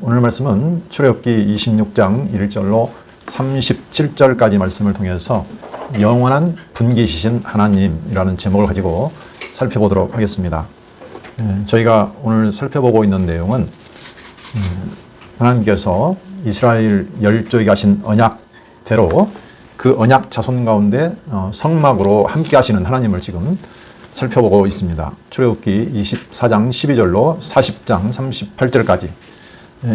오늘 말씀은 출애굽기 26장 1절로 37절까지 말씀을 통해서 영원한 분기시신 하나님이라는 제목을 가지고 살펴보도록 하겠습니다. 저희가 오늘 살펴보고 있는 내용은 하나님께서 이스라엘 열조에게 하신 언약대로 그 언약 자손 가운데 성막으로 함께 하시는 하나님을 지금 살펴보고 있습니다. 출애굽기 24장 12절로 40장 38절까지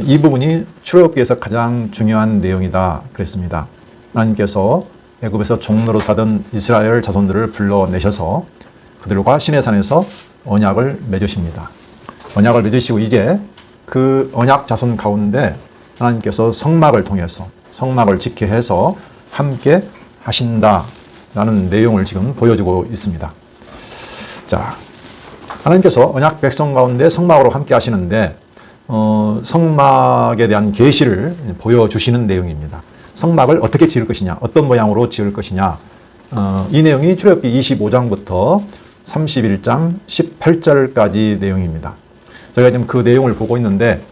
이 부분이 출애굽기에서 가장 중요한 내용이다 그랬습니다. 하나님께서 애굽에서 종로로 가던 이스라엘 자손들을 불러내셔서 그들과 시내산에서 언약을 맺으십니다. 언약을 맺으시고 이제 그 언약 자손 가운데 하나님께서 성막을 통해서 성막을 짓게 해서 함께 하신다라는 내용을 지금 보여주고 있습니다. 자, 하나님께서 언약 백성 가운데 성막으로 함께 하시는데 성막에 대한 계시를 보여주시는 내용입니다. 성막을 어떻게 지을 것이냐, 어떤 모양으로 지을 것이냐, 이 내용이 출애굽기 25장부터 31장 18절까지 내용입니다. 저희가 지금 그 내용을 보고 있는데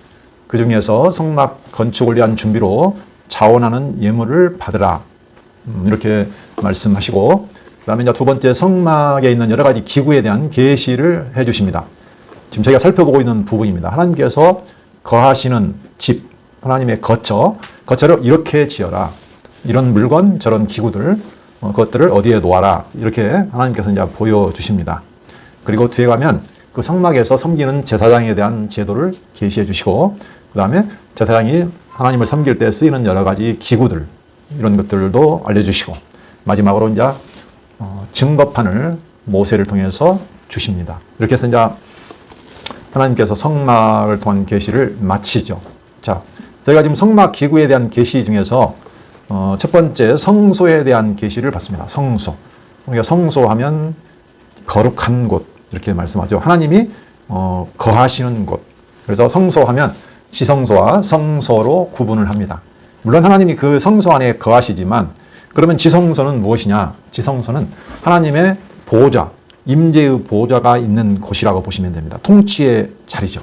그 중에서 성막 건축을 위한 준비로 자원하는 예물을 받으라 이렇게 말씀하시고, 그 다음에 이제 두 번째 성막에 있는 여러 가지 기구에 대한 계시를 해주십니다. 지금 저희가 살펴보고 있는 부분입니다. 하나님께서 거하시는 집, 하나님의 거처를 이렇게 지어라. 이런 물건, 저런 기구들, 그것들을 어디에 놓아라. 이렇게 하나님께서 이제 보여주십니다. 그리고 뒤에 가면 그 성막에서 섬기는 제사장에 대한 제도를 계시해 주시고, 그 다음에 제사장이 하나님을 섬길 때 쓰이는 여러 가지 기구들, 이런 것들도 알려주시고, 마지막으로 이제 증거판을 모세를 통해서 주십니다. 이렇게 해서 이제 하나님께서 성막을 통한 계시를 마치죠. 자, 저희가 지금 성막 기구에 대한 계시 중에서 첫 번째 성소에 대한 계시를 받습니다. 성소. 우리가 성소하면 거룩한 곳 이렇게 말씀하죠. 하나님이 거하시는 곳. 그래서 성소하면 지성소와 성소로 구분을 합니다. 물론 하나님이 그 성소 안에 거하시지만, 그러면 지성소는 무엇이냐? 지성소는 하나님의 보좌, 임재의 보좌가 있는 곳이라고 보시면 됩니다. 통치의 자리죠.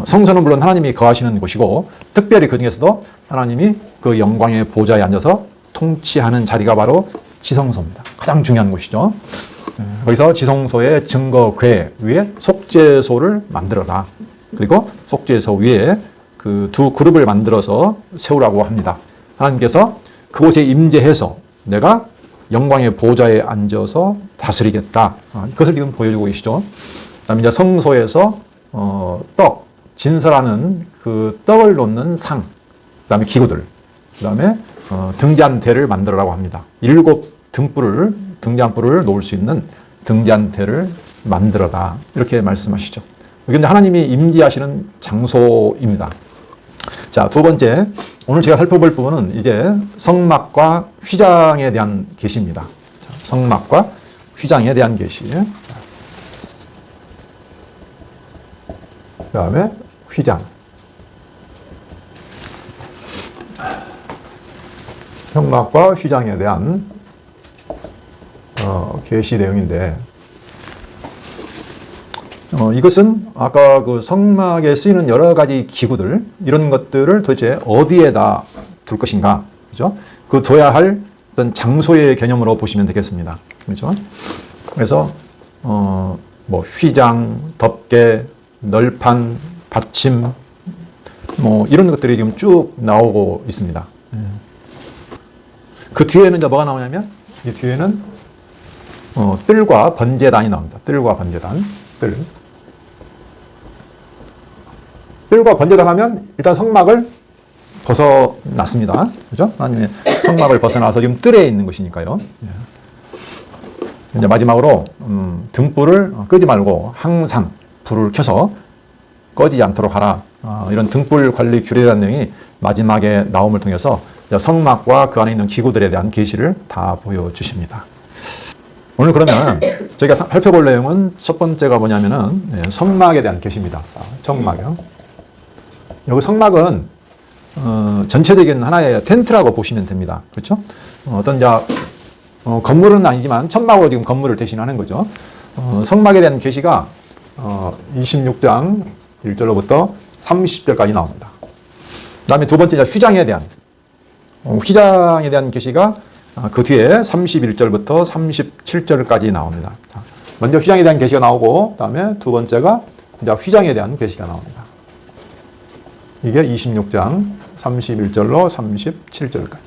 성소는 물론 하나님이 거하시는 곳이고, 특별히 그 중에서도 하나님이 그 영광의 보좌에 앉아서 통치하는 자리가 바로 지성소입니다. 가장 중요한 곳이죠. 거기서 지성소의 증거궤 위에 속죄소를 만들어라. 그리고 속죄소 위에 그 두 그룹을 만들어서 세우라고 합니다. 하나님께서 그곳에 임재해서 내가 영광의 보좌에 앉아서 다스리겠다. 이것을 지금 보여주고 계시죠. 그 다음에 이제 성소에서 진설하는 그 떡을 놓는 상, 그 다음에 기구들, 그 다음에 등잔대를 만들어라고 합니다. 7 등잔불을 놓을 수 있는 등잔대를 만들어라. 이렇게 말씀하시죠. 이게 하나님이 임재하시는 장소입니다. 자, 두 번째, 오늘 제가 살펴볼 부분은 이제 성막과 휘장에 대한 계시입니다. 자, 성막과 휘장에 대한 계시. 그 다음에 휘장. 성막과 휘장에 대한 계시 내용인데, 이것은 아까 그 성막에 쓰이는 여러 가지 기구들, 이런 것들을 도대체 어디에다 둘 것인가, 그죠? 그 둬야 할 어떤 장소의 개념으로 보시면 되겠습니다. 그렇죠? 그래서, 뭐, 휘장, 덮개, 널판, 받침, 뭐, 이런 것들이 지금 쭉 나오고 있습니다. 그 뒤에는 이제 뭐가 나오냐면, 이 뒤에는, 뜰과 번제단이 나옵니다. 뜰과 번제단. 뜰과 번제단 하면 일단 성막을 벗어났습니다. 그죠? 하나님의 성막을 벗어나서 지금 뜰에 있는 것이니까요. 이제 마지막으로 등불을 끄지 말고 항상 불을 켜서 꺼지지 않도록 하라. 이런 등불 관리 규례라는 내용이 마지막에 나옴을 통해서 성막과 그 안에 있는 기구들에 대한 계시를 다 보여주십니다. 오늘 그러면 저희가 살펴볼 내용은 첫 번째가 뭐냐면은 성막에 대한 계시입니다. 성막이요. 여기 성막은 전체적인 하나의 텐트라고 보시면 됩니다. 그렇죠? 어떤 건물은 아니지만 천막으로 지금 건물을 대신하는 거죠. 성막에 대한 계시가 26장 1절로부터 30절까지 나옵니다. 다음에 두 번째 휘장에 대한 계시가 그 뒤에 31절부터 37절까지 나옵니다. 먼저 휘장에 대한 계시가 나오고 그다음에 두 번째가 이제 휘장에 대한 계시가 나옵니다. 이게 26장 31절로 37절까지.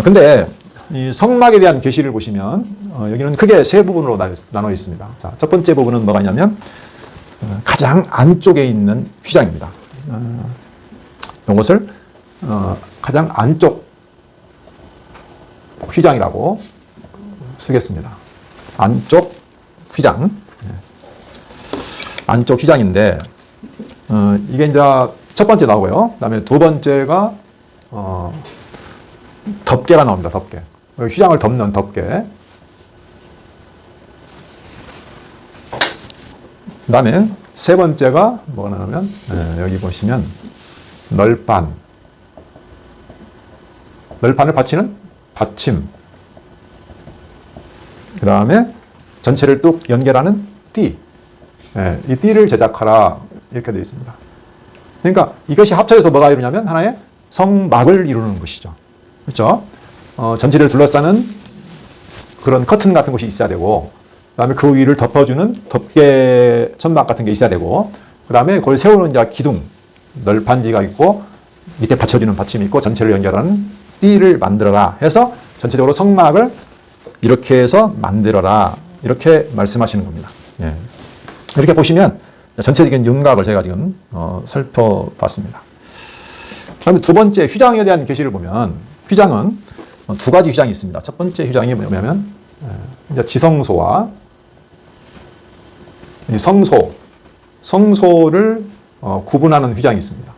근데 이 성막에 대한 계시를 보시면 여기는 크게 세 부분으로 나눠 있습니다. 자, 첫 번째 부분은 뭐가 있냐면 가장 안쪽에 있는 휘장입니다. 이것을 가장 안쪽 휘장이라고 쓰겠습니다. 안쪽 휘장. 안쪽 휘장인데 이게 이제 첫 번째 나오고요. 그다음에 두 번째가 덮개가 나옵니다. 덮개. 휘장을 덮는 덮개. 그다음에 세 번째가 뭐가 나오면 여기 보시면 널판을 받치는 받침. 그 다음에 전체를 뚝 연결하는 띠. 이 띠를 제작하라 이렇게 되어 있습니다. 그러니까 이것이 합쳐져서 뭐가 이루냐면 하나의 성막을 이루는 것이죠. 그렇죠? 전체를 둘러싸는 그런 커튼 같은 것이 있어야 되고, 그 다음에 그 위를 덮어주는 덮개 천막 같은 게 있어야 되고, 그 다음에 그걸 세우는 이제 기둥, 널판지가 있고, 밑에 받쳐주는 받침이 있고, 전체를 연결하는 띠를 만들어라 해서 전체적으로 성막을 이렇게 해서 만들어라. 이렇게 말씀하시는 겁니다. 예. 이렇게 보시면 전체적인 윤곽을 제가 지금 살펴봤습니다. 그다음에 두 번째 휘장에 대한 계시를 보면 휘장은 두 가지 휘장이 있습니다. 첫 번째 휘장이 뭐냐면 이제 지성소와 성소를 구분하는 휘장이 있습니다.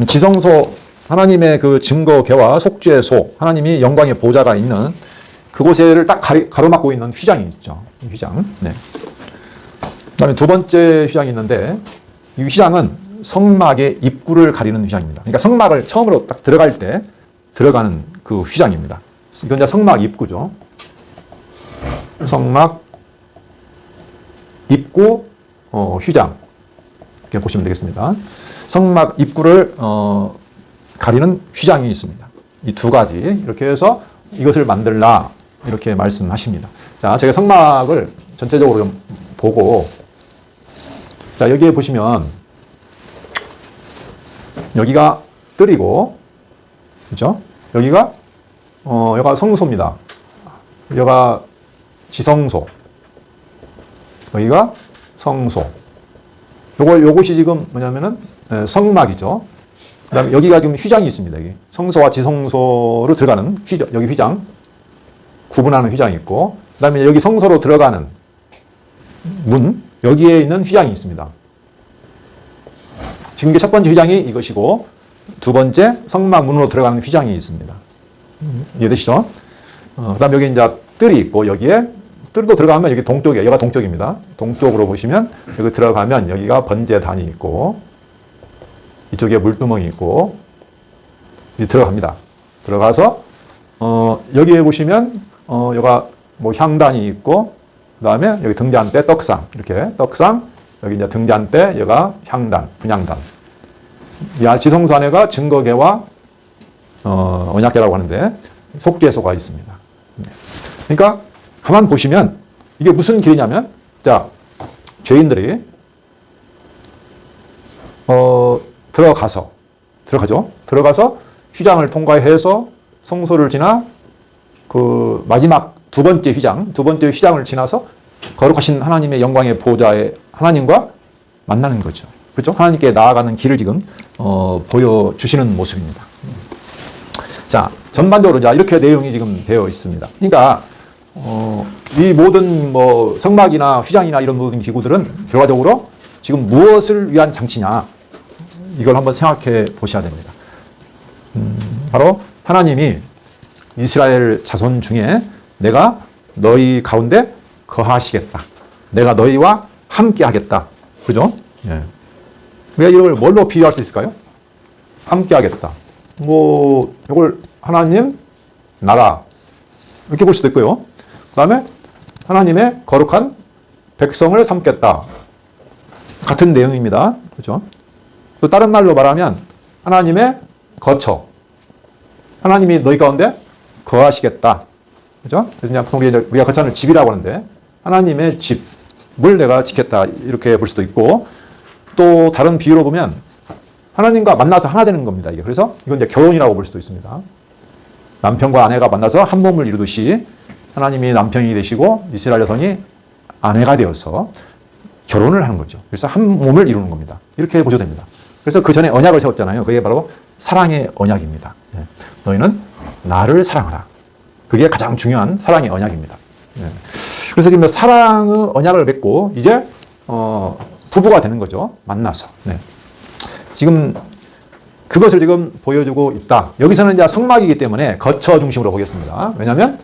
지성소, 하나님의 그 증거궤와 속죄소, 하나님이 영광의 보좌가 있는 그곳을 딱 가로막고 있는 휘장이 있죠. 휘장. 네. 그다음에 두 번째 휘장이 있는데 이 휘장은 성막의 입구를 가리는 휘장입니다. 그러니까 성막을 처음으로 딱 들어갈 때 들어가는 그 휘장입니다. 이건 이제 성막 입구죠. 성막 입구 휘장 이렇게 보시면 되겠습니다. 성막 입구를 가리는 휘장이 있습니다. 이 두 가지 이렇게 해서 이것을 만들라 이렇게 말씀하십니다. 자, 제가 성막을 전체적으로 좀 보고, 자, 여기에 보시면 여기가 뜰이고, 그렇죠? 여기가 성소입니다. 여기가 지성소, 여기가 성소. 요것이 지금 뭐냐면은 성막이죠. 그다음에 여기가 지금 휘장이 있습니다. 여기 성소와 지성소로 들어가는 여기 휘장, 구분하는 휘장이 있고, 그다음에 여기 성소로 들어가는 문, 여기에 있는 휘장이 있습니다. 지금 첫 번째 휘장이 이것이고, 두 번째 성막 문으로 들어가는 휘장이 있습니다. 이해되시죠? 그다음에 여기 이제 뜰이 있고, 여기에 뜰도 들어가면 여기 동쪽이에요. 여기가 동쪽입니다. 동쪽으로 보시면 여기 들어가면 여기가 번제단이 있고, 이쪽에 물두멍이 있고, 들어갑니다. 들어가서 여기에 보시면 여기가 뭐 향단이 있고, 그 다음에 여기 등잔대 떡상, 이렇게 떡상, 여기 이제 등잔대, 여기가 향단, 분향단. 이 지성소 안에가 증거궤와 언약궤라고 하는데 속죄소가 있습니다. 그러니까 가만 보시면 이게 무슨 길이냐면, 자, 죄인들이 들어가서 휘장을 통과해서 성소를 지나 그 마지막 두 번째 휘장을 지나서 거룩하신 하나님의 영광의 보좌에 하나님과 만나는 거죠. 그렇죠? 하나님께 나아가는 길을 지금 보여주시는 모습입니다. 자, 전반적으로 이렇게 내용이 지금 되어 있습니다. 그러니까 이 모든 뭐 성막이나 휘장이나 이런 모든 기구들은 결과적으로 지금 무엇을 위한 장치냐, 이걸 한번 생각해 보셔야 됩니다. 바로 하나님이 이스라엘 자손 중에 내가 너희 가운데 거하시겠다. 내가 너희와 함께 하겠다. 그죠? 예. 우리가 이걸 뭘로 비유할 수 있을까요? 함께 하겠다. 뭐, 이걸 하나님, 나라. 이렇게 볼 수도 있고요. 그 다음에 하나님의 거룩한 백성을 삼겠다. 같은 내용입니다. 그죠? 또 다른 말로 말하면 하나님의 거처. 하나님이 너희 가운데 거하시겠다. 그죠? 그래서 보통 우리가 거처는 집이라고 하는데 하나님의 집을 내가 지켰다. 이렇게 볼 수도 있고 또 다른 비유로 보면 하나님과 만나서 하나 되는 겁니다. 이게. 그래서 이건 이제 결혼이라고 볼 수도 있습니다. 남편과 아내가 만나서 한 몸을 이루듯이 하나님이 남편이 되시고 이스라엘 여성이 아내가 되어서 결혼을 하는 거죠. 그래서 한 몸을 이루는 겁니다. 이렇게 보셔도 됩니다. 그래서 그 전에 언약을 세웠잖아요. 그게 바로 사랑의 언약입니다. 너희는 나를 사랑하라. 그게 가장 중요한 사랑의 언약입니다. 그래서 지금 사랑의 언약을 맺고 이제 부부가 되는 거죠. 만나서. 지금 그것을 지금 보여주고 있다. 여기서는 이제 성막이기 때문에 거처 중심으로 보겠습니다. 왜냐하면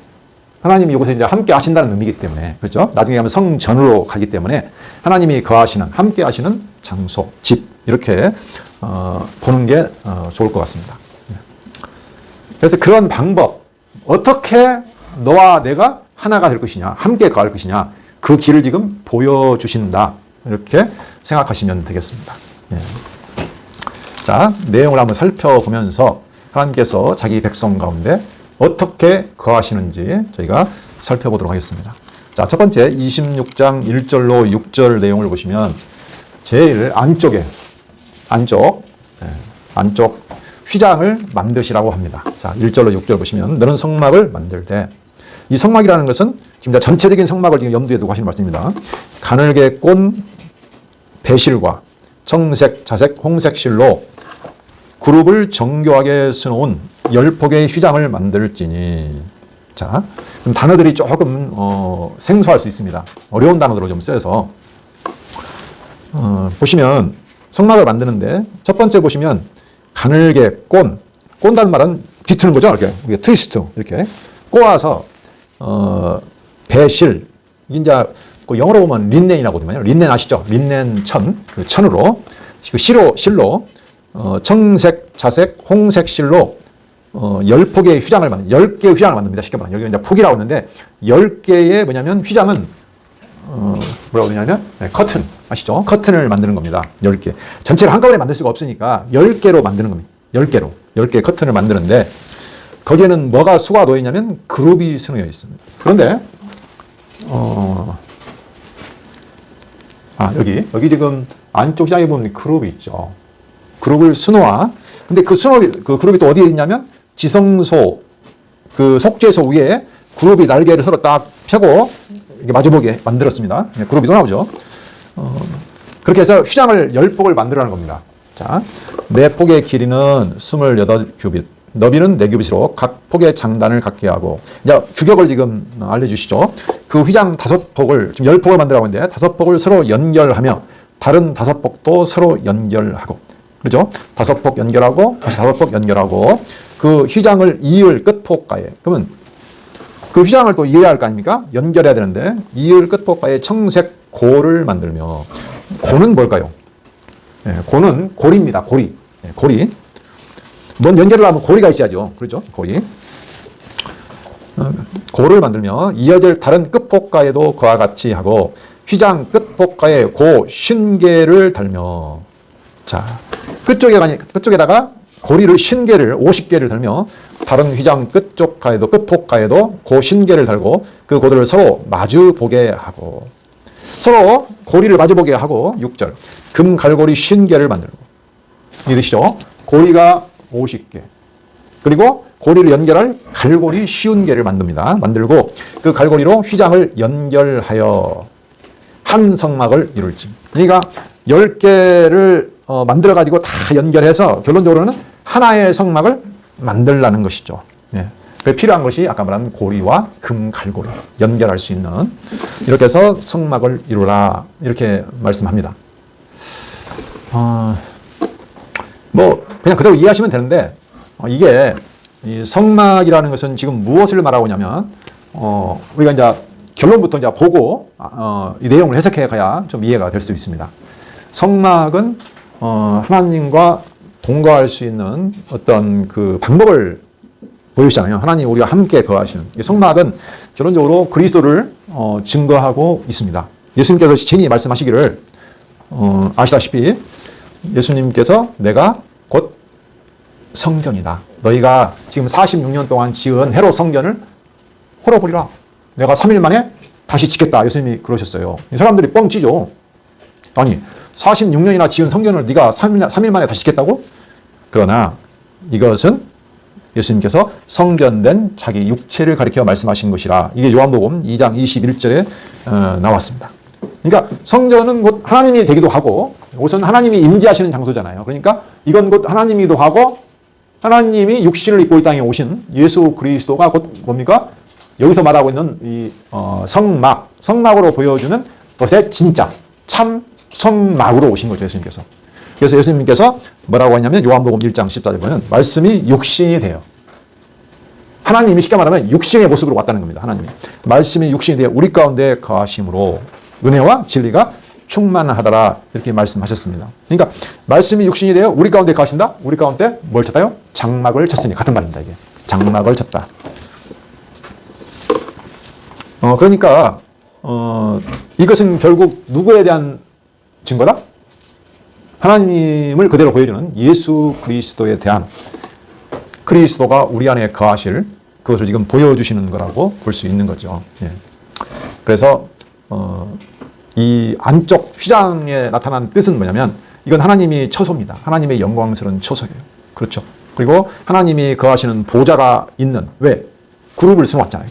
하나님이 이곳에 이제 함께 하신다는 의미이기 때문에, 그렇죠? 나중에 가면 성전으로 가기 때문에 하나님이 거하시는, 함께 하시는 장소, 집, 이렇게 보는 게 좋을 것 같습니다. 그래서 그런 방법, 어떻게 너와 내가 하나가 될 것이냐, 함께 거할 것이냐, 그 길을 지금 보여주신다. 이렇게 생각하시면 되겠습니다. 자, 내용을 한번 살펴보면서 하나님께서 자기 백성 가운데 어떻게 거하시는지 저희가 살펴보도록 하겠습니다. 자, 첫 번째 26장 1절로 6절 내용을 보시면 제일 안쪽 휘장을 만드시라고 합니다. 자, 1절로 6절 보시면 너는 성막을 만들되, 이 성막이라는 것은 지금 전체적인 성막을 지금 염두에 두고 하시는 말씀입니다. 가늘게 꼰 배실과 청색, 자색, 홍색 실로 그룹을 정교하게 수놓은 10폭의 휘장을 만들지니. 자, 그럼 단어들이 조금 생소할 수 있습니다. 어려운 단어들로 좀 쓰여서 보시면 성막을 만드는데 첫 번째 보시면 가늘게 꼰다는 말은 뒤트는 거죠. 이렇게 트위스트 이렇게 꼬아서 배실, 이제 그 영어로 보면 린넨이라고 하거든요. 린넨 아시죠? 린넨 그 천으로 그 실로 청색, 자색, 홍색 실로 10폭의 휘장을 10개의 휘장을 만듭니다. 쉽게 말하면. 여기 이제 폭이라고 하는데 10개의 뭐냐면 휘장은 뭐라고 그러냐면 커튼 아시죠? 커튼을 만드는 겁니다. 10개. 전체를 한꺼번에 만들 수가 없으니까 10개로 만드는 겁니다. 10개의 커튼을 만드는데 거기에는 뭐가 수가 놓여 있냐면 그룹이 수놓여 있습니다. 그런데 여기 지금 안쪽 시장에 보면 그룹이 있죠. 그룹을 수놓아. 근데 그 그룹이 또 어디에 있냐면 지성소, 그 속죄소 위에 그룹이 날개를 서로 딱 펴고 이렇게 마주보게 만들었습니다. 그룹이 또 나오죠. 그렇게 해서 휘장을 10폭을 만들어라는 겁니다. 자, 4폭의 길이는 28규빗, 너비는 4규빗으로 각 폭의 장단을 갖게 하고, 이제 규격을 지금 알려주시죠. 그 휘장 5폭을, 지금 10폭을 만들라고 하는데 5폭을 서로 연결하며 다른 5폭도 서로 연결하고, 그렇죠? 5폭 연결하고 다시 5폭 연결하고 그 휘장을 이을 끝폭가에, 그러면 그 휘장을 또 이어야 할 거 아닙니까? 연결해야 되는데 이을 끝폭가에 청색 고를 만들며, 고는 뭘까요? 고는 고리입니다. 고리. 뭔 연결을 하면 고리가 있어야죠. 그렇죠? 고리. 고를 만들며 이어질 다른 끝폭가에도 그와 같이 하고 휘장 끝폭가에 고 50개를 달며, 자, 끝쪽에다가 고리를 50개를 50개를 달며 다른 휘장 끝쪽가에도 끝폭가에도 고 50개를 달고 그 고들을 서로 마주 보게 하고, 서로 고리를 마주 보게 하고, 6절 금 갈고리 50개를 만들고, 이해되시죠? 고리가 50개, 그리고 고리를 연결할 갈고리 50개를 만들고 그 갈고리로 휘장을 연결하여 한 성막을 이룰지. 그러니까 10개를 만들어가지고 다 연결해서 결론적으로는 하나의 성막을 만들라는 것이죠. 그 필요한 것이 아까 말한 고리와 금 갈고리 연결할 수 있는, 이렇게 해서 성막을 이루라, 이렇게 말씀합니다. 뭐 그냥 그대로 이해하시면 되는데, 이게 이 성막이라는 것은 지금 무엇을 말하고 있냐면, 우리가 이제 결론부터 이제 보고 이 내용을 해석해 가야 좀 이해가 될 수 있습니다. 성막은 하나님과 동거할 수 있는 어떤 그 방법을 보여주잖아요. 하나님 우리와 함께 거하시는. 성막은 결론적으로 그리스도를 증거하고 있습니다. 예수님께서 친히 말씀하시기를 아시다시피 예수님께서 내가 곧 성전이다. 너희가 지금 46년 동안 지은 헤롯 성전을 헐어버리라. 내가 3일 만에 다시 짓겠다. 예수님이 그러셨어요. 사람들이 뻥치죠. 아니 46년이나 지은 성전을 네가 3일 만에 다시 짓겠다고? 그러나 이것은 예수님께서 성전된 자기 육체를 가리켜 말씀하신 것이라. 이게 요한복음 2장 21절에 나왔습니다. 그러니까 성전은 곧 하나님이 되기도 하고 우선 하나님이 임재하시는 장소잖아요. 그러니까 이건 곧 하나님이기도 하고 하나님이 육신을 입고 이 땅에 오신 예수 그리스도가 곧 뭡니까? 여기서 말하고 있는 이 성막으로 보여주는 것의 진짜 참 성막으로 오신 거죠. 예수님께서. 그래서 예수님께서 뭐라고 하냐면 요한복음 1장 14절에 보면 말씀이 육신이 돼요. 하나님이 쉽게 말하면 육신의 모습으로 왔다는 겁니다. 하나님이. 말씀이 육신이 되어 우리 가운데 거하심으로 은혜와 진리가 충만하더라 이렇게 말씀하셨습니다. 그러니까 말씀이 육신이 되어 우리 가운데 거하신다? 우리 가운데 뭘 쳤다요? 장막을 쳤으니 같은 말입니다. 이게 장막을 쳤다. 그러니까 이것은 결국 누구에 대한 증거다? 하나님을 그대로 보여주는 예수 그리스도에 대한 그리스도가 우리 안에 거하실 그것을 지금 보여주시는 거라고 볼 수 있는 거죠. 예. 그래서 이 안쪽 휘장에 나타난 뜻은 뭐냐면 이건 하나님이 처소입니다. 하나님의 영광스러운 처소예요. 그렇죠. 그리고 하나님이 거하시는 보좌가 있는 왜? 그룹을 세워왔잖아요.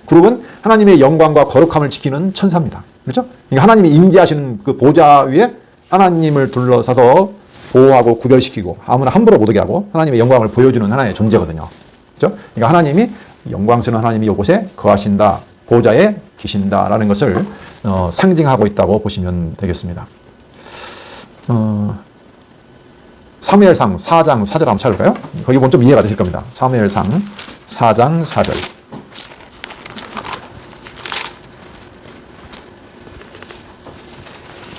그룹은 하나님의 영광과 거룩함을 지키는 천사입니다. 그렇죠? 그러니까 하나님이 임재하시는 그 보좌 위에 하나님을 둘러서서 보호하고 구별시키고 아무나 함부로 못 오게 하고 하나님의 영광을 보여주는 하나의 존재거든요. 그렇죠? 그러니까 하나님이 영광스러운 하나님이 이곳에 거하신다. 보좌에 계신다라는 것을 상징하고 있다고 보시면 되겠습니다. 사무엘상 4장 4절 한번 찾을까요? 거기 보면 좀 이해가 되실 겁니다. 사무엘상 4장 4절.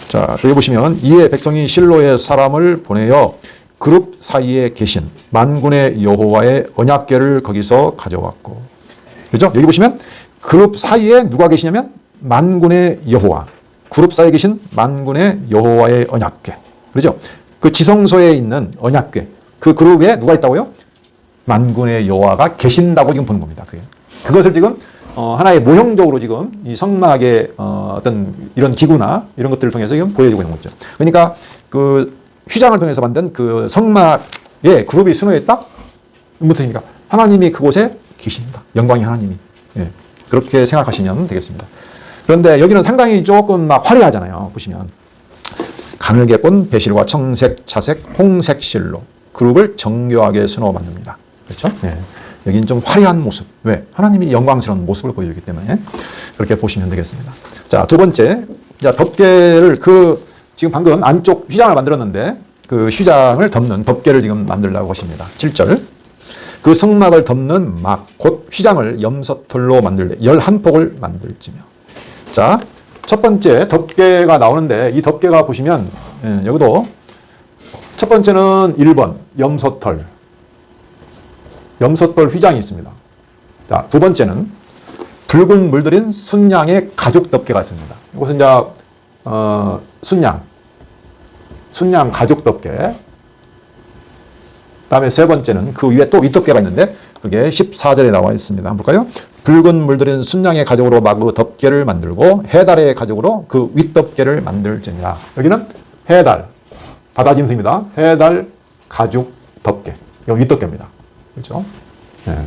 자, 여기 보시면 이에 백성이 실로의 사람을 보내어 그룹 사이에 계신 만군의 여호와의 언약궤를 거기서 가져왔고. 그렇죠? 여기 보시면 그룹 사이에 누가 계시냐면 만군의 여호와. 그룹 사이에 계신 만군의 여호와의 언약궤. 그렇죠? 그 지성소에 있는 언약궤. 그 그룹에 누가 있다고요? 만군의 여호와가 계신다고 지금 보는 겁니다. 그것을 지금 하나의 모형적으로 지금 이 성막의 어떤 이런 기구나 이런 것들을 통해서 지금 보여주고 있는 거죠. 그러니까 그 휘장을 통해서 만든 그 성막에 그룹이 수놓여 있다? 무엇입니까? 하나님이 그곳에 계십니다. 영광의 하나님이. 예. 그렇게 생각하시면 되겠습니다. 그런데 여기는 상당히 조금 막 화려하잖아요. 보시면 가늘게 꼰 배실과 청색, 차색, 홍색 실로 그룹을 정교하게 수놓아 만듭니다. 그렇죠? 예. 여기는 좀 화려한 모습. 왜? 하나님이 영광스러운 모습을 보여주기 때문에 그렇게 보시면 되겠습니다. 자, 두 번째. 자, 덮개를 지금 방금 안쪽 휘장을 만들었는데 그 휘장을 덮는 덮개를 지금 만들려고 하십니다. 7절. 그 성막을 덮는 막, 곧 휘장을 염소털로 만들되 11폭을 만들지며. 자, 첫 번째 덮개가 나오는데 이 덮개가 보시면, 여기도 첫 번째는 1번, 염소털 휘장이 있습니다. 자, 두 번째는 붉은 물들인 순양의 가죽 덮개가 있습니다. 이것은 이제, 순양 가죽 덮개. 다음에 세 번째는 그 위에 또 윗덮개가 있는데 그게 14절에 나와 있습니다. 한번 볼까요? 붉은 물들인 순양의 가죽으로 마그 덮개를 만들고 해달의 가죽으로 그 윗덮개를 만들지니라. 여기는 해달, 바다짐승입니다. 해달 가죽 덮개. 여기 윗덮개입니다. 그렇죠? 네.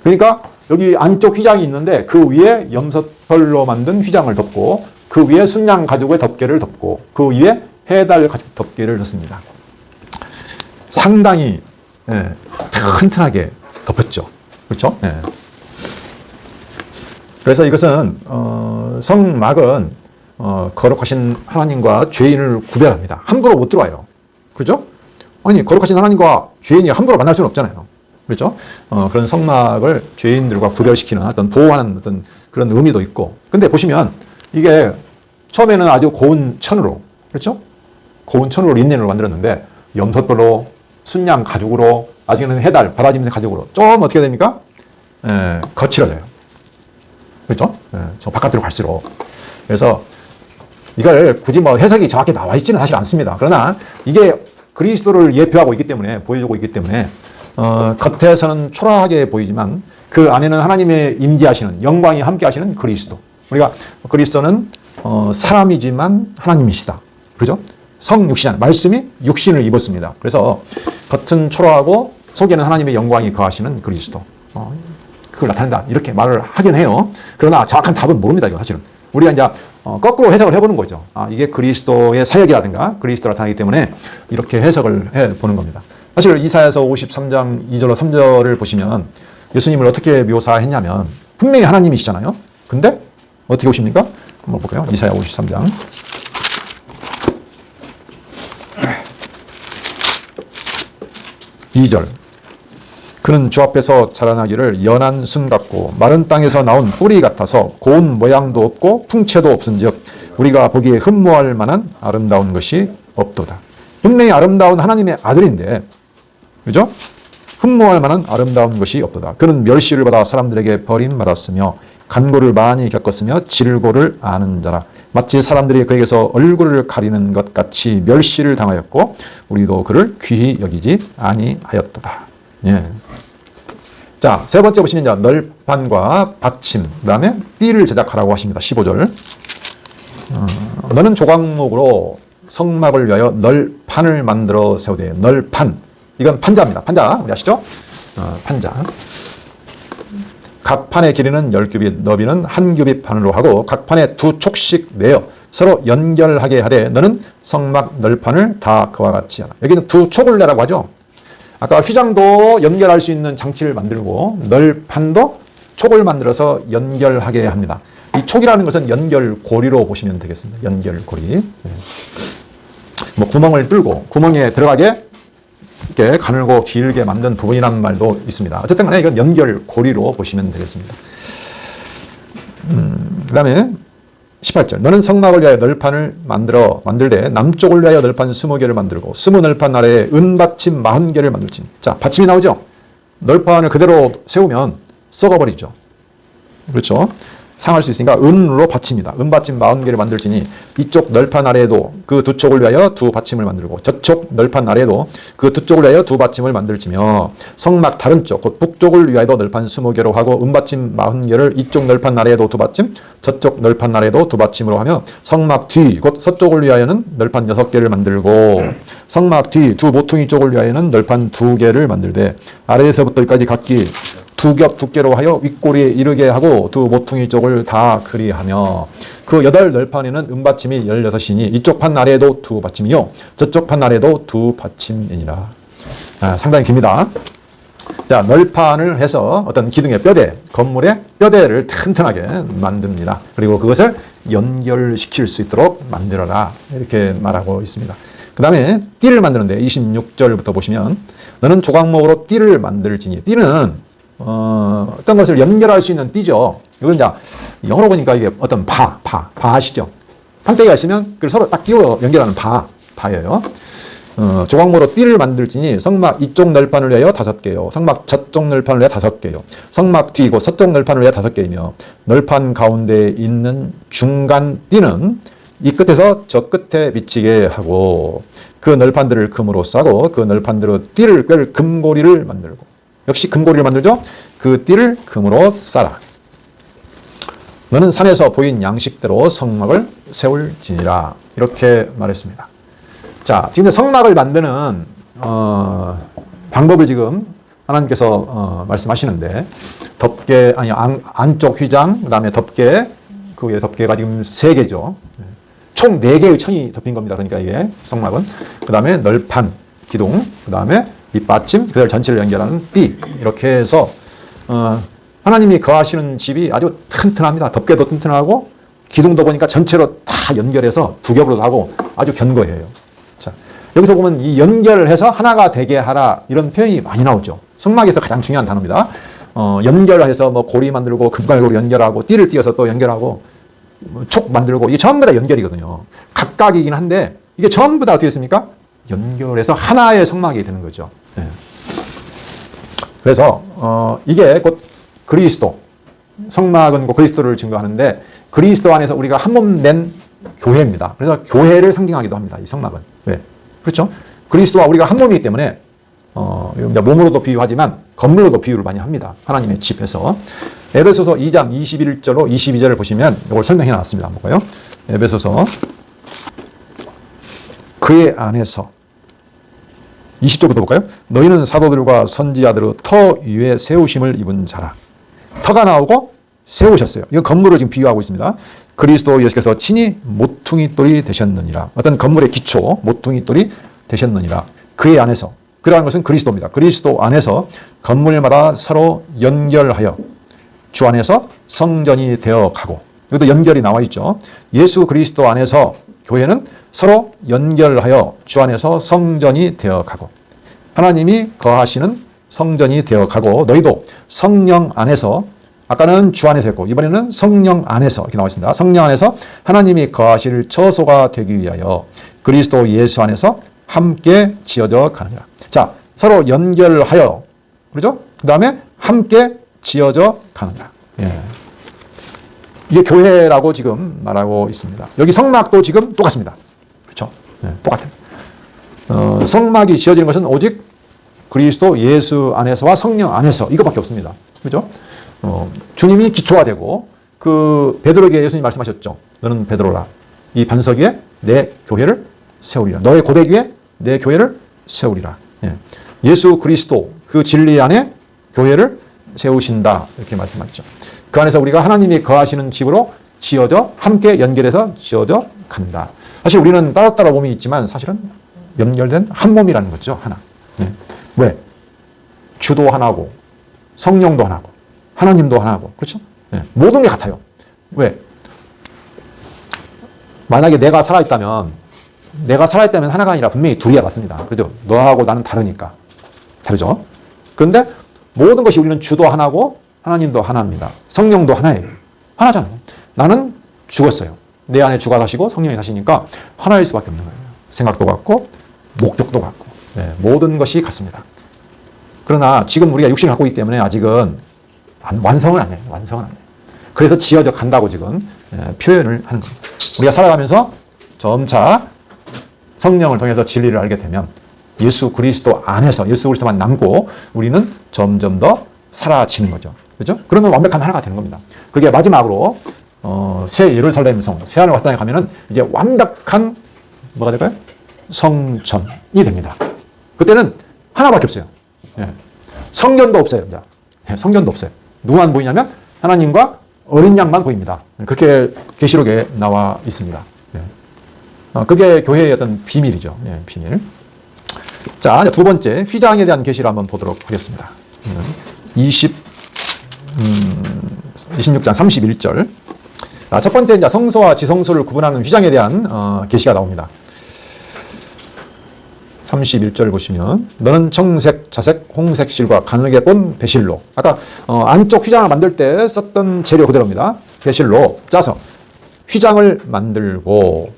그러니까 여기 안쪽 휘장이 있는데 그 위에 염소털로 만든 휘장을 덮고 그 위에 순양 가죽의 덮개를 덮고 그 위에 해달 가죽 덮개를 넣습니다. 상당히 튼튼하게 덮었죠. 그렇죠? 네. 그래서 이것은 성막은 거룩하신 하나님과 죄인을 구별합니다. 함부로 못 들어와요. 그렇죠? 아니 거룩하신 하나님과 죄인이 함부로 만날 수는 없잖아요. 그렇죠? 그런 성막을 죄인들과 구별시키는 어떤 보호하는 어떤 그런 의미도 있고. 근데 보시면 이게 처음에는 아주 고운 천으로, 그렇죠? 고운 천으로 린넨으로 만들었는데 염소털로 순양 가죽으로 나중에는 해달, 바다짐승 가죽으로 좀 어떻게 됩니까? 거칠어져요. 그렇죠? 저 바깥으로 갈수록. 그래서 이걸 굳이 뭐 해석이 정확히 나와 있지는 사실 않습니다. 그러나 이게 그리스도를 예표하고 있기 때문에, 보여주고 있기 때문에 겉에서는 초라하게 보이지만 그 안에는 하나님의 임재하시는, 영광이 함께 하시는 그리스도. 우리가 그리스도는 사람이지만 하나님이시다. 그죠? 성육신, 말씀이 육신을 입었습니다. 그래서 겉은 초라하고 속에는 하나님의 영광이 거하시는 그리스도. 그걸 나타낸다. 이렇게 말을 하긴 해요. 그러나 정확한 답은 모릅니다. 이거 사실은. 우리가 이제 거꾸로 해석을 해보는 거죠. 이게 그리스도의 사역이라든가 그리스도가 나타나기 때문에 이렇게 해석을 해보는 겁니다. 사실 이사야서 53장 2절로 3절을 보시면 예수님을 어떻게 묘사했냐면 분명히 하나님이시잖아요. 근데 어떻게 오십니까? 한번 볼까요? 이사야 53장 2절. 그는 주 앞에서 자라나기를 연한 순 같고 마른 땅에서 나온 뿌리 같아서 고운 모양도 없고 풍채도 없은즉 우리가 보기에 흠모할 만한 아름다운 것이 없도다. 분명히 아름다운 하나님의 아들인데, 그죠? 흠모할 만한 아름다운 것이 없도다. 그는 멸시를 받아 사람들에게 버림받았으며 간고를 많이 겪었으며 질고를 아는 자라. 마치 사람들이 그에게서 얼굴을 가리는 것 같이 멸시를 당하였고 우리도 그를 귀히 여기지 아니하였도다. 예. 자, 세 번째 보시면 이제 널판과 받침, 그 다음에 띠를 제작하라고 하십니다. 15절. 너는 조각목으로 성막을 위하여 널판을 만들어 세우되. 널판. 이건 판자입니다. 판자. 우리 아시죠? 판자. 각 판의 길이는 10규빗, 너비는 1규빗 판으로 하고 각 판에 2촉씩 내어 서로 연결하게 하되 너는 성막 널판을 다 그와 같이 하라. 여기는 2촉을 내라고 하죠. 아까 휘장도 연결할 수 있는 장치를 만들고 널판도 촉을 만들어서 연결하게 합니다. 이 촉이라는 것은 연결고리로 보시면 되겠습니다. 연결고리. 뭐 구멍을 뚫고 구멍에 들어가게 이렇게 가늘고 길게 만든 부분이라는 말도 있습니다. 어쨌든 간에 이건 연결고리로 보시면 되겠습니다. 그 다음에 18절. 너는 성막을 위하여 널판을 만들되 남쪽을 위하여 널판 20개를 만들고 20널판 아래에 은받침 40개를 만들지니. 자, 받침이 나오죠. 널판을 그대로 세우면 썩어버리죠. 그렇죠. 상할 수 있으니까 은으로 받칩니다. 은받침 40개를 만들지니 이쪽 널판 아래에도 그 2쪽을 위하여 2받침을 만들고 저쪽 널판 아래에도 그 2쪽을 위하여 2받침을 만들지며 성막 다른 쪽 곧 북쪽을 위하여도 널판 20개로 하고 은받침 40개를 이쪽 널판 아래에도 2받침 저쪽 널판 아래에도 2받침으로 하며 성막 뒤 곧 서쪽을 위하여는 널판 6개를 만들고 성막 뒤 두 모퉁이 쪽을 위하여는 널판 2개를 만들되 아래에서부터 여기까지 각기 2겹 두께로 하여 윗꼬리에 이르게 하고 두 모퉁이 쪽을 다 그리하며 그 8널판에는 은받침이 16이니 이쪽 판 아래에도 2받침이요 저쪽 판 아래에도 2받침이니라. 상당히 깁니다. 자, 널판을 해서 어떤 기둥의 뼈대, 건물의 뼈대를 튼튼하게 만듭니다. 그리고 그것을 연결시킬 수 있도록 만들어라. 이렇게 말하고 있습니다. 그 다음에 띠를 만드는데 26절부터 보시면 너는 조각목으로 띠를 만들지니. 띠는 어떤 것을 연결할 수 있는 띠죠. 이건 이제 영어로 보니까 이게 어떤 바 아시죠? 판때기가 있으면 그걸 서로 딱 끼워 연결하는 바예요. 조각목으로 띠를 만들지니 성막 이쪽 널판을 위하여 5개요. 성막 저쪽 널판을 위하여 5개요. 성막 뒤 곧 서쪽 널판을 위하여 5개이며 널판 가운데에 있는 중간 띠는 이 끝에서 저 끝에 미치게 하고 그 널판들을 금으로 싸고 그 널판들로 띠를 꿰를 금고리를 만들고. 역시 금고리를 만들죠. 그 띠를 금으로 싸라. 너는 산에서 보인 양식대로 성막을 세울지니라. 이렇게 말했습니다. 자, 지금 성막을 만드는 방법을 지금 하나님께서 말씀하시는데 덮개 안쪽 휘장, 그다음에 덮개, 그 위에 덮개가 지금 3개죠. 총 4개의 천이 덮인 겁니다. 그러니까 이게 성막은. 그다음에 널판, 기둥, 그다음에 밑받침, 그들 전체를 연결하는 띠. 이렇게 해서 하나님이 거하시는 집이 아주 튼튼합니다. 덮개도 튼튼하고 기둥도 보니까 전체로 다 연결해서 2겹으로 하고 아주 견고해요. 자, 여기서 보면 이 연결을 해서 하나가 되게 하라 이런 표현이 많이 나오죠. 성막에서 가장 중요한 단어입니다. 연결을 해서 뭐 고리 만들고 금갈고리 연결하고 띠를 띄어서 또 연결하고 촉 만들고 이게 전부 다 연결이거든요. 각각이긴 한데 이게 전부 다 어떻게 됐습니까? 연결해서 하나의 성막이 되는 거죠. 네. 그래서 이게 곧 그리스도, 성막은 곧 그리스도를 증거하는데 그리스도 안에서 우리가 한 몸 된 교회입니다. 그래서 교회를 상징하기도 합니다. 이 성막은. 왜? 그렇죠? 그리스도와 우리가 한 몸이기 때문에 몸으로도 비유하지만 건물로도 비유를 많이 합니다. 하나님의 집에서. 에베소서 2장 21절로 22절을 보시면 이걸 설명해 놨습니다. 한번 볼까요? 에베소서 그의 안에서 20절부터 볼까요? 너희는 사도들과 선지자들의 터 위에 세우심을 입은 자라. 터가 나오고 세우셨어요. 이거 건물을 지금 비유하고 있습니다. 그리스도 예수께서 친히 모퉁이 돌이 되셨느니라. 어떤 건물의 기초, 모퉁이 돌이 되셨느니라. 그의 안에서. 그러한 것은 그리스도입니다. 그리스도 안에서 건물마다 서로 연결하여 주 안에서 성전이 되어 가고, 이것도 연결이 나와 있죠. 예수 그리스도 안에서 교회는 서로 연결하여 주 안에서 성전이 되어 가고, 하나님이 거하시는 성전이 되어 가고, 너희도 성령 안에서, 아까는 주 안에서 했고 이번에는 성령 안에서 이렇게 나와 있습니다. 성령 안에서 하나님이 거하실 처소가 되기 위하여 그리스도 예수 안에서 함께 지어져 가느니라. 자, 서로 연결하여, 그렇죠? 그 다음에 함께 지어져 가느니라. 예. 이게 교회라고 지금 말하고 있습니다. 여기 성막도 지금 똑같습니다. 그렇죠? 예, 똑같아요. 성막이 지어지는 것은 오직 그리스도 예수 안에서와 성령 안에서 이것밖에 없습니다. 그렇죠? 주님이 기초가 되고, 그 베드로에게 예수님이 말씀하셨죠. 너는 베드로라. 이 반석 위에 내 교회를 세우리라. 너의 고백 위에 내 교회를 세우리라. 예. 예수 그리스도 그 진리 안에 교회를 세우신다. 이렇게 말씀하셨죠. 그 안에서 우리가 하나님이 거하시는 집으로 지어져 함께 연결해서 지어져 간다. 사실 우리는 따로따로 몸이 있지만 사실은 연결된 한 몸이라는 거죠. 하나. 예. 왜? 주도 하나고 성령도 하나고 하나님도 하나고, 그렇죠? 네. 모든 게 같아요. 왜? 만약에 내가 살아있다면 하나가 아니라 분명히 둘이야, 맞습니다. 그렇죠? 너하고 나는 다르니까. 다르죠? 그런데 모든 것이 우리는 주도 하나고 하나님도 하나입니다. 성령도 하나예요. 하나잖아요. 나는 죽었어요. 내 안에 주가 사시고 성령이 사시니까 하나일 수밖에 없는 거예요. 생각도 같고 목적도 같고, 네. 모든 것이 같습니다. 그러나 지금 우리가 육신을 갖고 있기 때문에 아직은 완성은 아니에요. 완성은 아니에요. 그래서 지어져 간다고 지금 표현을 하는 겁니다. 우리가 살아가면서 점차 성령을 통해서 진리를 알게 되면 예수 그리스도 안에서 예수 그리스도만 남고 우리는 점점 더 사라지는 거죠. 그렇죠? 그러면 완벽한 하나가 되는 겁니다. 그게 마지막으로 새 예루살렘 성, 새 하늘 같은 데 가면은 이제 완벽한 뭐가 될까요? 성전이 됩니다. 그때는 하나밖에 없어요. 예. 성전도 없어요. 이제. 예, 성전도 없어요. 누구만 보이냐면 하나님과 어린 양만 보입니다. 그렇게 계시록에 나와 있습니다. 예. 그게 교회의 어떤 비밀이죠. 예, 비밀. 자, 두 번째 휘장에 대한 계시를 한번 보도록 하겠습니다. 26장 31절. 첫 번째 이제 성소와 지성소를 구분하는 휘장에 대한 계시가 나옵니다. 31절 보시면 너는 청색, 자색, 홍색 실과 가늘게 꼰 배실로, 아까 안쪽 휘장을 만들 때 썼던 재료 그대로입니다. 배실로 짜서 휘장을 만들고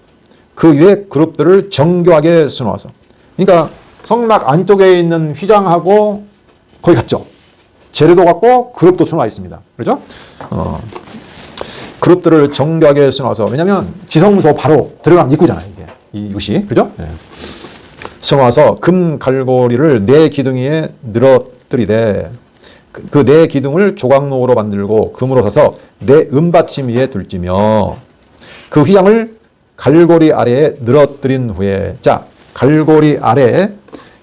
그 위에 그룹들을 정교하게 수놓아서, 그러니까 성막 안쪽에 있는 휘장하고 거의 같죠. 재료도 같고 그룹도 수놓아 있습니다. 그렇죠? 그룹들을 정교하게 수놓아서, 왜냐하면 지성소 바로 들어가는 입구잖아요. 이것이 그렇죠? 네. 수놓아서 금 갈고리를 네 기둥 위에 늘어뜨리되 그 네 기둥을 조각목으로 만들고 금으로 사서 네 은받침 위에 둘지며 그 휘장을 갈고리 아래에 늘어뜨린 후에, 자, 갈고리 아래에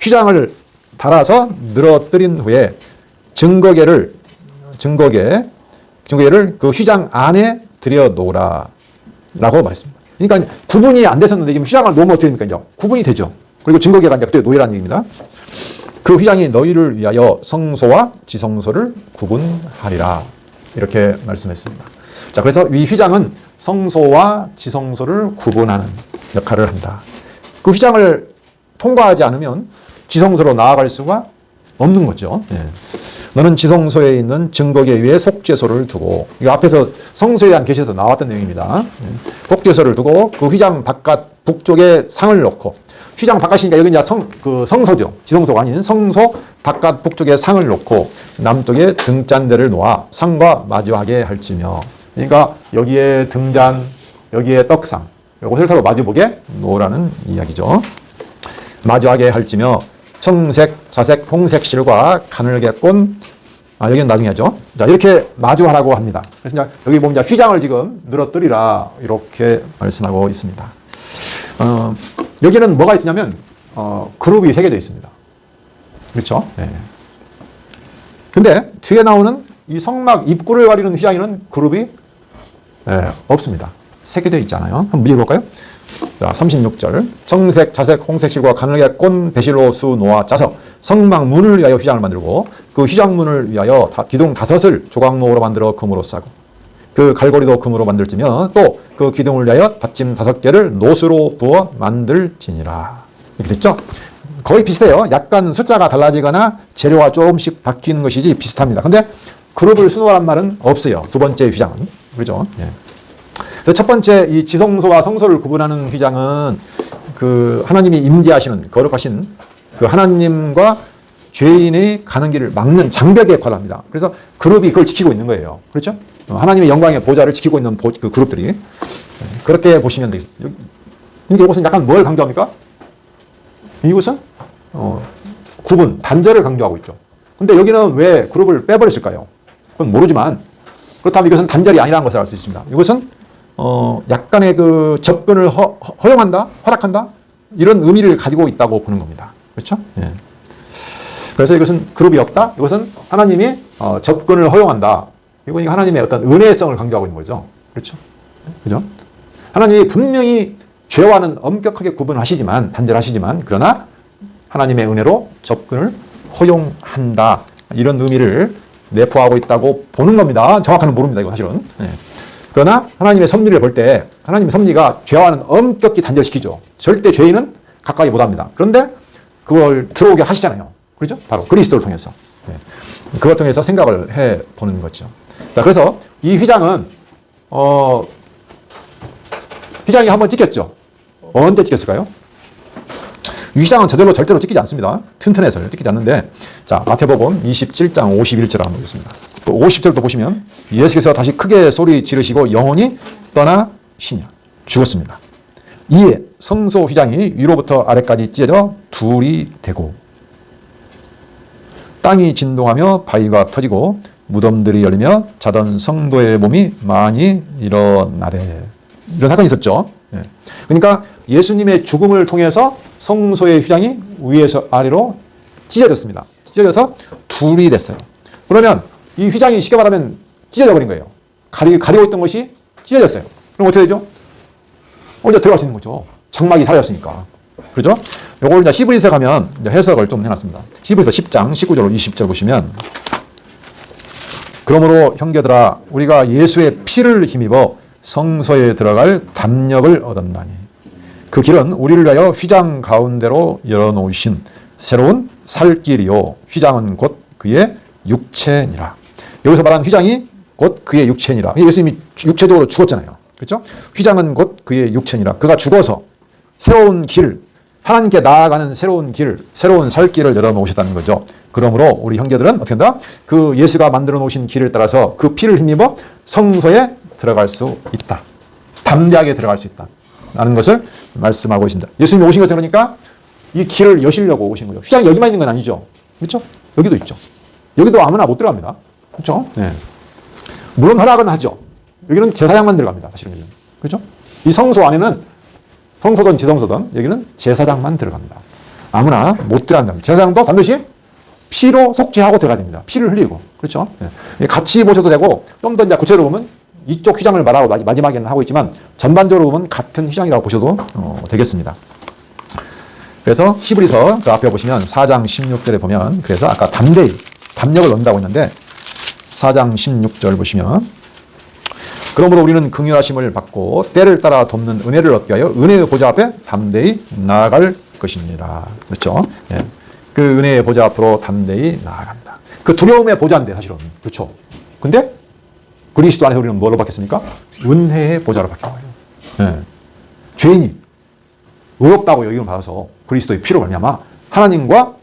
휘장을 달아서 늘어뜨린 후에 증거계를 그 휘장 안에 들여놓으라 라고 말했습니다. 그러니까 구분이 안 됐었는데 지금 휘장을 놓으면 어떻게 됩니까? 구분이 되죠. 그리고 증거계가 이제 그때 놓이라는 얘기입니다. 그 휘장이 너희를 위하여 성소와 지성소를 구분하리라. 이렇게 말씀했습니다. 자, 그래서 이 휘장은 성소와 지성소를 구분하는 역할을 한다. 그 휘장을 통과하지 않으면 지성소로 나아갈 수가 없는 거죠. 예. 너는 지성소에 있는 증거계 위에 속죄소를 두고, 이거 앞에서 성소에 대한 계시에서 나왔던 내용입니다. 속죄소를 두고 그 휘장 바깥 북쪽에 상을 놓고, 휘장 바깥이니까 여기 이제 성소죠. 지성소가 아닌 성소 바깥 북쪽에 상을 놓고 남쪽에 등잔대를 놓아 상과 마주하게 할지며, 그러니까 여기에 등잔, 여기에 떡상, 이것을 서로 마주보게 놓으라는 이야기죠. 마주하게 할지며 청색, 자색, 홍색 실과 가늘게 꼰 여기는 나중에 하죠. 자, 이렇게 마주하라고 합니다. 그래서 이제 여기 보면 이제 휘장을 지금 늘어뜨리라 이렇게 말씀하고 있습니다. 여기는 뭐가 있으냐면 그룹이 3개 되어 있습니다. 그렇죠? 네. 근데 뒤에 나오는 이 성막 입구를 가리는 휘장에는 그룹이 없습니다. 3개 되어 있잖아요. 한번 읽어볼까요? 자, 36절. 청색, 자색, 홍색 실과 가늘게 꼰 배실로 수 놓아 짜서 성막 문을 위하여 휘장을 만들고 그 휘장문을 위하여 기둥 5을 조각목으로 만들어 금으로 싸고 그 갈고리도 금으로 만들지며 또 그 기둥을 위하여 받침 5개를 노수로 부어 만들지니라. 이렇게 됐죠? 거의 비슷해요. 약간 숫자가 달라지거나 재료가 조금씩 바뀌는 것이지 비슷합니다. 근데 그룹을 수놓으란 말은 없어요. 두 번째 휘장은. 그렇죠? 예. 첫 번째 이 지성소와 성소를 구분하는 휘장은 그 하나님이 임재하시는 거룩하신 그 하나님과 죄인의 가는 길을 막는 장벽에 관합니다. 그래서 그룹이 그걸 지키고 있는 거예요. 그렇죠? 하나님의 영광의 보좌를 지키고 있는 그 그룹들이 그렇게 보시면 되겠습니다. 이것은 약간 뭘 강조합니까? 이것은 구분, 단절을 강조하고 있죠. 근데 여기는 왜 그룹을 빼버렸을까요? 그건 모르지만 그렇다면 이것은 단절이 아니라는 것을 알 수 있습니다. 이것은 약간의 그 접근을 허용한다, 허락한다 이런 의미를 가지고 있다고 보는 겁니다. 그렇죠? 예. 그래서 이것은 그룹이 없다. 이것은 하나님이 접근을 허용한다. 이건 하나님의 어떤 은혜성을 강조하고 있는 거죠. 그렇죠? 그죠? 하나님이 분명히 죄와는 엄격하게 구분하시지만 단절하시지만 그러나 하나님의 은혜로 접근을 허용한다. 이런 의미를 내포하고 있다고 보는 겁니다. 정확하는 모릅니다. 이거 사실은. 예. 그러나 하나님의 섭리를 볼 때 하나님의 섭리가 죄와는 엄격히 단절시키죠. 절대 죄인은 가까이 못합니다. 그런데 그걸 들어오게 하시잖아요. 그렇죠? 바로 그리스도를 통해서. 예. 그걸 통해서 생각을 해보는 거죠. 자, 그래서 이 휘장은 휘장이 한번 찍혔죠. 언제 찍혔을까요? 휘장은 저절로 절대로 찍히지 않습니다. 튼튼해서 찍히지 않는데 자, 마태복음 27장 51절 한번 보겠습니다. 50절도 보시면 예수께서 다시 크게 소리 지르시고 영혼이 떠나시냐 죽었습니다. 이에 성소 휘장이 위로부터 아래까지 찢어져 둘이 되고 땅이 진동하며 바위가 터지고 무덤들이 열리며 자던 성도의 몸이 많이 일어나되 이런 사건이 있었죠. 그러니까 예수님의 죽음을 통해서 성소의 휘장이 위에서 아래로 찢어졌습니다. 찢어져서 둘이 됐어요. 그러면 이 휘장이 쉽게 말하면 찢어져 버린 거예요. 가리고 있던 것이 찢어졌어요. 그럼 어떻게 되죠? 이제 들어갈 수 있는 거죠. 장막이 사라졌으니까. 그렇죠? 요걸 이제 히브리서 가면 이제 해석을 좀 해놨습니다. 히브리서 10장 19절 20절 보시면 그러므로 형제들아 우리가 예수의 피를 힘입어 성소에 들어갈 담력을 얻었나니 그 길은 우리를 위하여 휘장 가운데로 열어놓으신 새로운 살길이요 휘장은 곧 그의 육체니라. 여기서 말하는 휘장이 곧 그의 육체니라. 예수님이 육체적으로 죽었잖아요. 그렇죠? 휘장은 곧 그의 육체니라. 그가 죽어서 새로운 길, 하나님께 나아가는 새로운 길, 새로운 살길을 열어놓으셨다는 거죠. 그러므로 우리 형제들은 어떻게 한다? 그 예수가 만들어 놓으신 길을 따라서 그 피를 힘입어 성소에 들어갈 수 있다. 담대하게 들어갈 수 있다. 라는 것을 말씀하고 있습니다. 예수님이 오신 것은 그러니까 이 길을 여시려고 오신 거죠. 휘장이 여기만 있는 건 아니죠. 그렇죠? 여기도 있죠. 여기도 아무나 못 들어갑니다. 그렇죠? 네. 물론 허락은 하죠. 여기는 제사장만 들어갑니다. 사실은. 그렇죠? 이 성소 안에는 성소든 지성소든 여기는 제사장만 들어갑니다. 아무나 못 들어간다. 제사장도 반드시 피로 속죄하고 들어가야 됩니다. 피를 흘리고. 그렇죠? 네. 같이 보셔도 되고 좀 더 이제 구체적으로 보면 이쪽 휘장을 말하고 마지막에는 하고 있지만 전반적으로 보면 같은 휘장이라고 보셔도 되겠습니다. 그래서 히브리서 그 앞에 보시면 4장 16절에 보면 그래서 아까 담대히 담력을 얻는다고 했는데 4장 16절 보시면 그러므로 우리는 긍휼하심을 받고 때를 따라 돕는 은혜를 얻게 하여 은혜의 보좌 앞에 담대히 나아갈 것입니다. 그렇죠? 예. 그 은혜의 보좌 앞으로 담대히 나아간다. 그 두려움의 보좌인데 사실은. 그렇죠? 근데 그리스도 안에서 우리는 뭐로 받겠습니까? 은혜의 보좌로 받게 거예요. 예. 죄인이 의롭다고 여김을 받아서 그리스도의 피로 말미암아 하나님과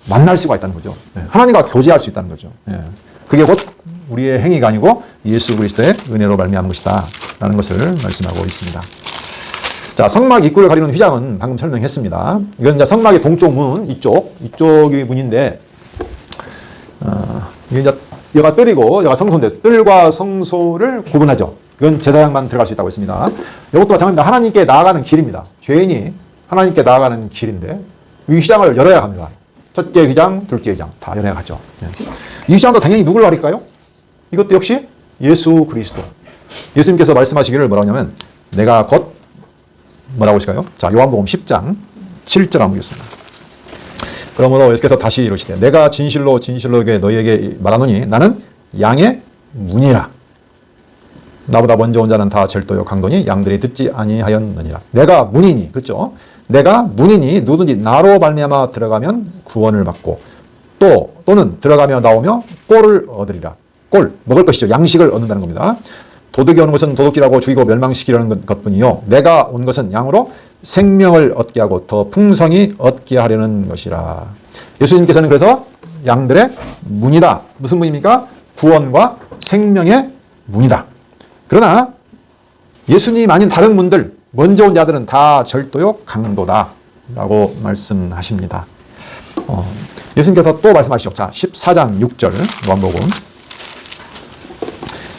만날 수가 있다는 거죠. 예. 하나님과 교제할 수 있다는 거죠. 예. 그게 곧 우리의 행위가 아니고 예수 그리스도의 은혜로 말미암은 것이다 라는 것을 말씀하고 있습니다. 자, 성막 입구를 가리는 휘장은 방금 설명했습니다. 이건 이제 성막의 동쪽 문, 이쪽이 문인데, 이게 이제 여가 뜰이고, 여가 성소인데, 뜰과 성소를 구분하죠. 그건 제사장만 들어갈 수 있다고 했습니다. 이것도 마찬가지입니다. 하나님께 나아가는 길입니다. 죄인이 하나님께 나아가는 길인데, 이 휘장을 열어야 합니다. 첫째 휘장, 둘째 휘장, 다 열어야 가죠. 이 휘장도 당연히 누구를 가릴까요? 이것도 역시 예수 그리스도. 예수님께서 말씀하시기를 뭐라고 하냐면, 내가 곧 뭐라고 하실까요? 자, 요한복음 10장 7절 한번 보겠습니다. 그러므로 예수께서 다시 이르시되 내가 진실로 너희에게 말하노니 나는 양의 문이라. 나보다 먼저 온 자는 다 절도요 강도니 양들이 듣지 아니하였느니라. 내가 문이니, 그렇죠? 내가 문이니 누구든지 나로 말미암아 들어가면 구원을 받고 또는 들어가며 나오며 꼴을 얻으리라. 꼴, 먹을 것이죠. 양식을 얻는다는 겁니다. 도둑이 오는 것은 도둑질하고 죽이고 멸망시키려는 것뿐이요 내가 온 것은 양으로 생명을 얻게 하고 더 풍성히 얻게 하려는 것이라. 예수님께서는 그래서 양들의 문이다. 무슨 문입니까? 구원과 생명의 문이다. 그러나 예수님 아닌 다른 문들, 먼저 온 자들은 다 절도요 강도다 라고 말씀하십니다. 예수님께서 또 말씀하시죠. 자, 14장 6절 요한복음.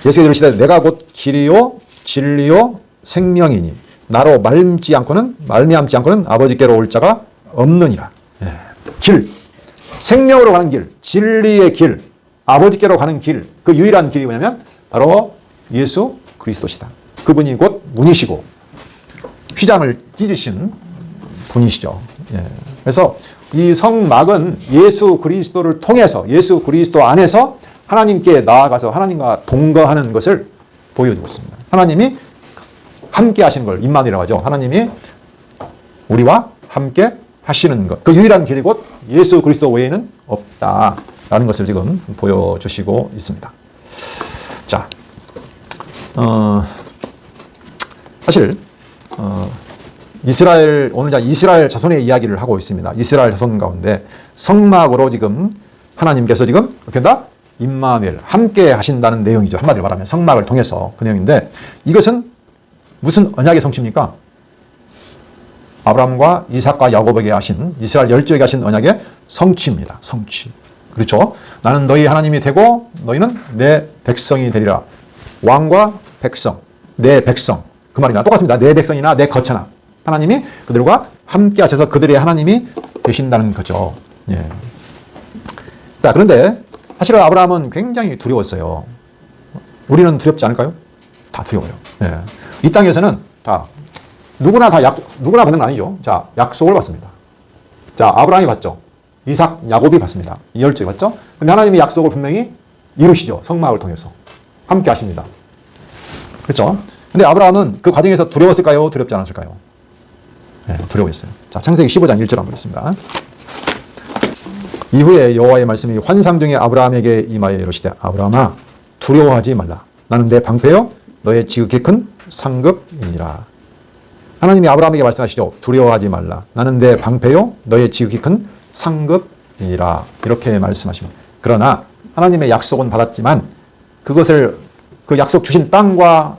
예수께서 이르시되 내가 곧 길이요 진리요 생명이니 나로 말미암지 않고는 아버지께로 올 자가 없느니라. 길, 생명으로 가는 길, 진리의 길, 아버지께로 가는 길, 그 유일한 길이 뭐냐면 바로 예수 그리스도시다. 그분이 곧 문이시고 휘장을 찢으신 분이시죠. 그래서 이 성막은 예수 그리스도를 통해서, 예수 그리스도 안에서 하나님께 나아가서 하나님과 동거하는 것을 보여주고 있습니다. 하나님이 함께 하시는 걸 임마누엘이라고 하죠. 하나님이 우리와 함께 하시는 것. 그 유일한 길이 곧 예수 그리스도 외에는 없다라는 것을 지금 보여주시고 있습니다. 자, 사실 오늘 이스라엘 자손의 이야기를 하고 있습니다. 이스라엘 자손 가운데 성막으로 지금 하나님께서 지금 어떻게 한다? 임마누엘, 함께 하신다는 내용이죠. 한마디로 말하면 성막을 통해서 그 내용인데, 이것은 무슨 언약의 성취입니까? 아브라함과 이삭과 야곱에게 하신, 이스라엘 열조에게 하신 언약의 성취입니다. 성취. 그렇죠? 나는 너희 하나님이 되고 너희는 내 백성이 되리라. 왕과 백성, 내 백성. 그 말이나 똑같습니다. 내 백성이나 내 거처나 하나님이 그들과 함께 하셔서 그들의 하나님이 되신다는 거죠. 예. 자, 그런데 사실은 아브라함은 굉장히 두려웠어요. 우리는 두렵지 않을까요? 다 두려워요. 네. 이 땅에서는 누구나 받는 건 아니죠. 자, 약속을 받습니다. 자, 아브라함이 받죠. 이삭, 야곱이 받습니다. 이 열조이 받죠. 근데 하나님이 약속을 분명히 이루시죠. 성막을 통해서. 함께 하십니다. 그렇죠? 근데 아브라함은 그 과정에서 두려웠을까요? 두렵지 않았을까요? 네, 두려워했어요. 자, 창세기 15장 1절 한번 보겠습니다. 이후에 여호와의 말씀이 환상 중에 아브라함에게 임하여 이르시되 아브라함아 두려워하지 말라. 나는 내 방패요 너의 지극히 큰 상급이니라. 하나님이 아브라함에게 말씀하시죠. 두려워하지 말라. 나는 내 방패요 너의 지극히 큰 상급이니라. 이렇게 말씀하십니다. 그러나 하나님의 약속은 받았지만 그것을 그 약속 주신 땅과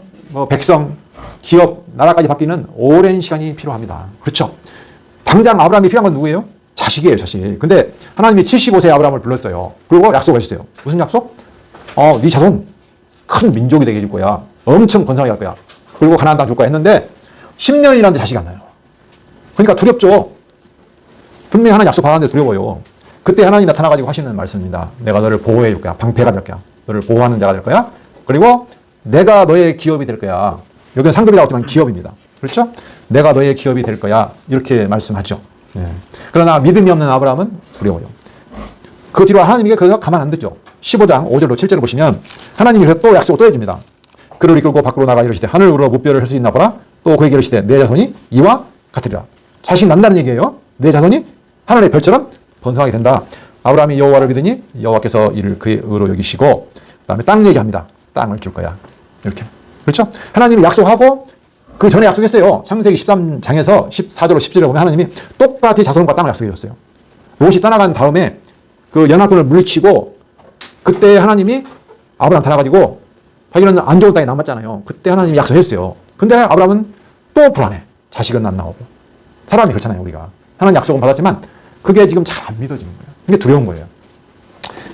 백성, 기업, 나라까지 바뀌는 오랜 시간이 필요합니다. 그렇죠? 당장 아브라함이 필요한 건 누구예요? 자식이에요, 자식. 근데 하나님이 75세 아브라함을 불렀어요. 그리고 약속을 하셨어요. 무슨 약속? 네 자손 큰 민족이 되게 해줄 거야. 엄청 건강하게 할 거야. 그리고 가나안 땅 줄 거야 했는데 10년이라는데 자식이 안 나요. 그러니까 두렵죠. 분명히 하나님 약속 받았는데 두려워요. 그때 하나님이 나타나가지고 하시는 말씀입니다. 내가 너를 보호해 줄 거야. 방패가 될 거야. 너를 보호하는 자가 될 거야. 그리고 내가 너의 기업이 될 거야. 여기는 상급이라고 하지만 기업입니다. 그렇죠? 내가 너의 기업이 될 거야. 이렇게 말씀하죠. 그러나 믿음이 없는 아브라함은 두려워요. 그 뒤로 하나님이 그래서 가만 안 두죠. 15장 5절로 7절을 보시면 하나님이 그래서 또 약속을 또 해줍니다. 그를 이끌고 밖으로 나가 이르시되 하늘 우러 무뼈를 할 수 있나 보라. 또 그에게 이르시되 내 자손이 이와 같으리라. 자식이 난다는 얘기예요. 내 자손이 하늘의 별처럼 번성하게 된다. 아브라함이 여호와를 믿으니 여호와께서 이를 그의 의로 여기시고, 그 다음에 땅 얘기합니다. 땅을 줄 거야. 이렇게. 그렇죠? 하나님이 약속하고 그 전에 약속했어요. 창세기 13장에서 14절로 10절에 보면 하나님이 똑같이 자손과 땅을 약속해 줬어요. 롯이 떠나간 다음에 그 연합군을 물리치고 그때 하나님이 아브라함 타나가지고 자기는 안 좋은 땅에 남았잖아요. 그때 하나님이 약속했어요. 근데 아브라함은 또 불안해. 자식은 안 나오고. 사람이 그렇잖아요, 우리가. 하나님 약속은 받았지만 그게 지금 잘 안 믿어지는 거예요. 이게 두려운 거예요.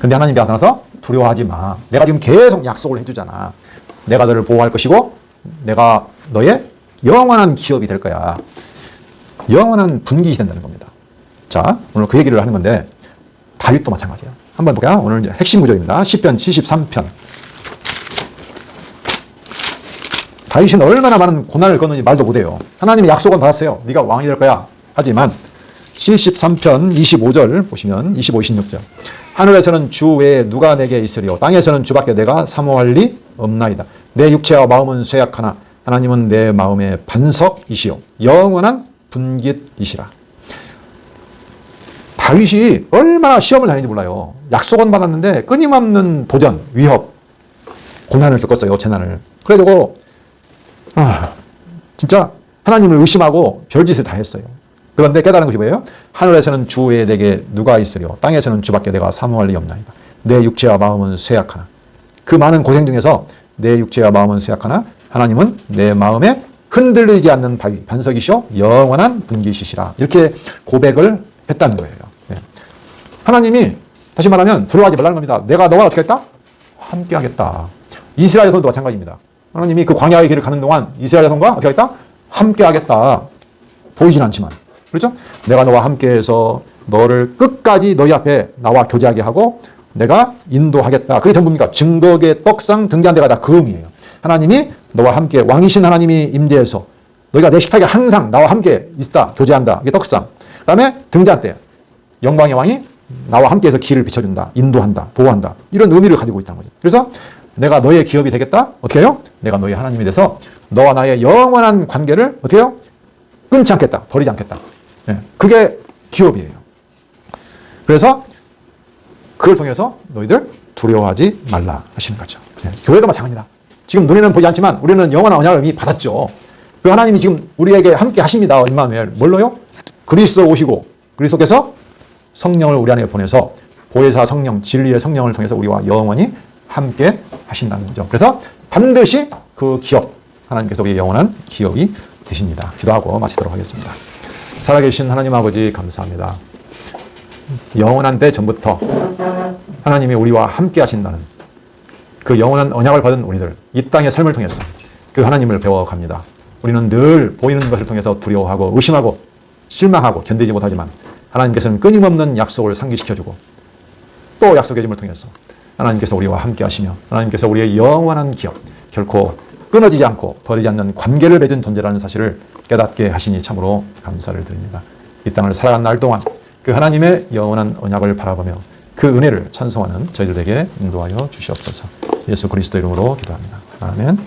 근데 하나님이 나타나서 두려워하지 마. 내가 지금 계속 약속을 해주잖아. 내가 너를 보호할 것이고 내가 너의 영원한 기업이 될 거야. 영원한 분깃이 된다는 겁니다. 자, 오늘 그 얘기를 하는 건데 다윗도 마찬가지예요. 한번 볼까요? 오늘 이제 핵심 구절입니다. 시편 73편. 다윗은 얼마나 많은 고난을 겪는지 말도 못해요. 하나님의 약속은 받았어요. 네가 왕이 될 거야. 하지만 73편 25절 보시면 25, 26절. 하늘에서는 주 외에 누가 내게 있으리요. 땅에서는 주밖에 내가 사모할 리 없나이다. 내 육체와 마음은 쇠약하나 하나님은 내 마음의 반석이시요 영원한 분깃이시라. 다윗이 얼마나 시험을 다니는지 몰라요. 약속은 받았는데 끊임없는 도전, 위협, 고난을 겪었어요. 재난을. 그래도 진짜 하나님을 의심하고 별짓을 다 했어요. 그런데 깨달은 것이 뭐예요? 하늘에서는 주 외에 내게 누가 있으리요. 땅에서는 주밖에 내가 사모할 리 없나이다. 내 육체와 마음은 쇠약하나. 그 많은 고생 중에서 내 육체와 마음은 쇠약하나 하나님은 내 마음에 흔들리지 않는 바위, 반석이시오 영원한 분깃이시라. 이렇게 고백을 했다는 거예요. 네. 하나님이 다시 말하면 두려워하지 말라는 겁니다. 내가 너와 어떻게 했다? 함께 하겠다. 이스라엘 자손도 마찬가지입니다. 하나님이 그 광야의 길을 가는 동안 이스라엘 자손과 어떻게 하겠다? 함께 하겠다. 보이진 않지만. 그렇죠? 내가 너와 함께해서 너를 끝까지 너희 앞에 나와 교제하게 하고 내가 인도하겠다. 그게 전부입니까? 증거의 떡상 등잔 데가 다 그 의미예요. 하나님이 너와 함께 왕이신 하나님이 임재해서 너희가 내 식탁에 항상 나와 함께 있다. 교제한다. 이게 떡상. 그 다음에 등잔 때 영광의 왕이 나와 함께해서 길을 비춰준다. 인도한다. 보호한다. 이런 의미를 가지고 있다는 거죠. 그래서 내가 너의 기업이 되겠다. 어떻게 해요? 내가 너의 하나님이 돼서 너와 나의 영원한 관계를 어떻게 해요? 끊지 않겠다. 버리지 않겠다. 네. 그게 기업이에요. 그래서 그걸 통해서 너희들 두려워하지 말라 하시는 거죠. 네. 교회도 마찬가지입니다. 지금 눈에는 보지 않지만 우리는 영원한 언약을 이미 받았죠. 그 하나님이 지금 우리에게 함께 하십니다. 임마누엘. 뭘로요? 그리스도 오시고 그리스도께서 성령을 우리 안에 보내서 보혜사 성령, 진리의 성령을 통해서 우리와 영원히 함께 하신다는 거죠. 그래서 반드시 그 기업, 하나님께서 우리의 영원한 기업이 되십니다. 기도하고 마치도록 하겠습니다. 살아계신 하나님 아버지 감사합니다. 영원한 때 전부터 하나님이 우리와 함께 하신다는 그 영원한 언약을 받은 우리들, 이 땅의 삶을 통해서 그 하나님을 배워갑니다. 우리는 늘 보이는 것을 통해서 두려워하고 의심하고 실망하고 견디지 못하지만 하나님께서는 끊임없는 약속을 상기시켜주고 또 약속의 짐을 통해서 하나님께서 우리와 함께 하시며 하나님께서 우리의 영원한 기업, 결코 끊어지지 않고 버리지 않는 관계를 맺은 존재라는 사실을 깨닫게 하시니 참으로 감사를 드립니다. 이 땅을 살아간 날 동안 그 하나님의 영원한 언약을 바라보며 그 은혜를 찬송하는 저희들에게 인도하여 주시옵소서. 예수 그리스도 이름으로 기도합니다. 아멘.